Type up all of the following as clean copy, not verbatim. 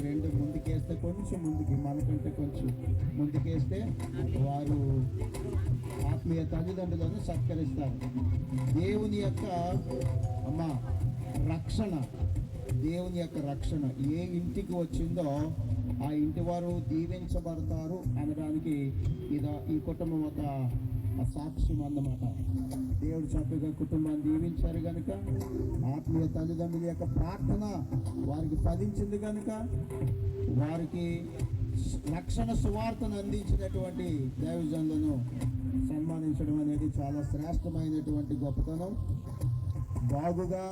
రెండు ముందుకేస్తే కొంచెం ముందుకి, మనకంటే కొంచెం ముందుకేస్తే వారు ఆత్మీయ తల్లిదండ్రులను సత్కరిస్తారు. దేవుని యొక్క రక్షణ, దేవుని యొక్క రక్షణ ఏ ఇంటికి వచ్చిందో ఆ ఇంటి వారు దీవించబడతారు అనడానికి ఈ కుటుంబం ఒక సాక్ష్యం అన్నమాట. దేవుడు చక్కగా కుటుంబాన్ని దీవించారు కనుక, ఆత్మీయ తల్లిదండ్రుల యొక్క ప్రార్థన వారికి ఫలించింది కనుక, వారికి రక్షణ సువార్తను అందించినటువంటి దైవజనులను సన్మానించడం అనేది చాలా శ్రేష్టమైనటువంటి గొప్పతనం. బాగుగా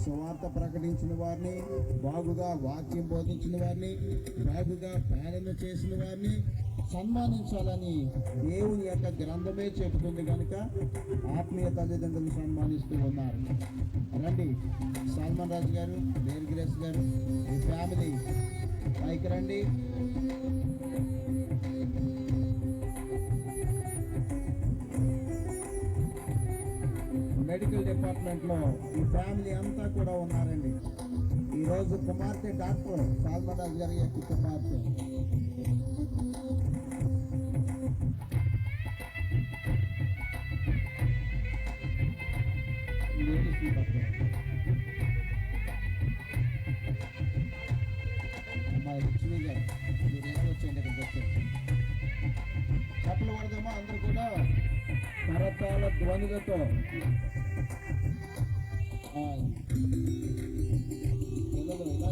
సువార్త ప్రకటించిన వారిని, బాగుగా వాక్యం బోధించిన వారిని, బాగుగా పాలన చేసిన వారిని సన్మానించాలని దేవుని యొక్క గ్రంథమే చెబుతుంది కనుక ఆత్మీయ తల్లిదండ్రులు సన్మానిస్తూ ఉన్నారు. రండి, సల్మాన్ రాజు గారు, మేరీ గ్రేస్ గారు, ఈ ఫ్యామిలీ పైకి రండి. మెడికల్ డిపార్ట్మెంట్లో ఈ ఫ్యామిలీ అంతా కూడా ఉన్నారండి. ఈరోజు కుమార్తె డాక్టర్ సల్మాన్ రాజు గారి యొక్క కుమార్తె. అమ్మాయి లక్ష్మి గారు, మీరు ఎలా వచ్చేయండి, ఇక్కడికి వచ్చేయండి. చెప్పలు పడదేమో అందరూ కూడా కరతాళ ధ్వనులతో. పిల్లలు ఇలా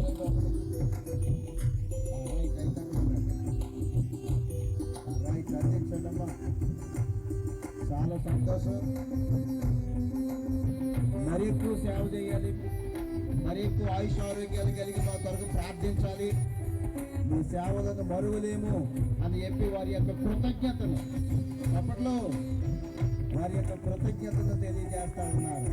రైట్ అందించండి అమ్మా. చాలా సంతోషం. మరి ఎక్కువ సేవ చేయాలి, మరి ఎక్కువ ఆయుష్ ఆరోగ్యాలు కలిగి మా కొరకు ప్రార్థించాలి. మీ సేవలను మరువలేము అని చెప్పి వారి యొక్క కృతజ్ఞతను అప్పట్లో వారి యొక్క కృతజ్ఞతను తెలియజేస్తా ఉన్నారు.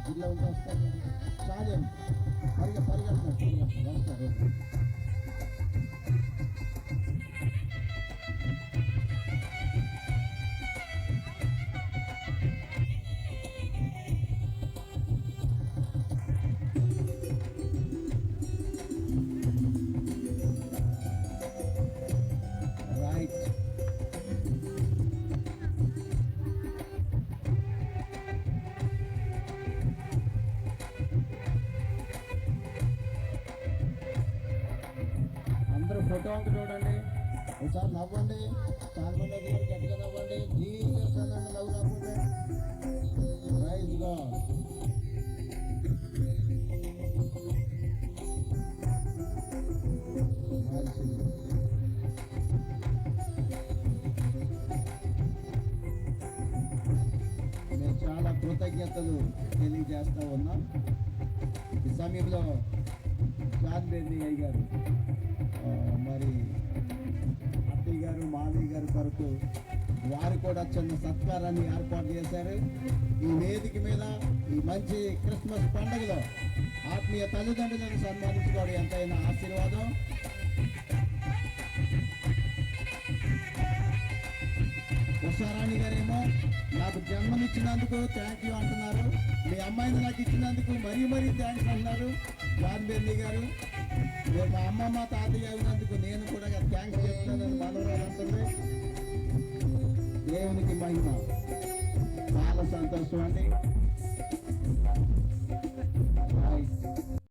జిల్లా ఉంటే వస్తారు. చాలు పరిగెడుతున్నారు వస్తారు. ఫోటో అంతా చూడండి, ఒకసారి నవ్వండి. చాలా మంది గారు గట్టిగా నవ్వండి. జీసస్ అనండి, నవ్వు నవ్వండి. Praise God. మేము చాలా కృతజ్ఞతలు తెలియజేస్తా ఉన్నాం. ఈ సమయంలో జాన్ బెన్నీ అయ్య గారు, మరి అత్తయ్య గారు, మావయ్య గారి కొరకు వారు కూడా చిన్న సత్కారాన్ని ఏర్పాటు చేశారు. ఈ వేదిక మీద ఈ మంచి క్రిస్మస్ పండుగలో ఆత్మీయ తల్లిదండ్రులను సన్మానించుకోవడం ఎంతైనా ఆశీర్వాదం. ఉషారాణి గారేమో నాకు జన్మనిచ్చినందుకు థ్యాంక్ యూ అంటున్నారు. మీ అమ్మాయిని నాకు ఇచ్చినందుకు మరీ థ్యాంక్స్ అంటున్నారు. జాన్ బెన్నీ గారు, మా అమ్మమ్మ తాతయ్య అయినందుకు నేను కూడా థ్యాంక్స్ చెప్తానని మనవరాలు అంటుంది. దేవునికి మహిమ. చాలా సంతోషం అండి.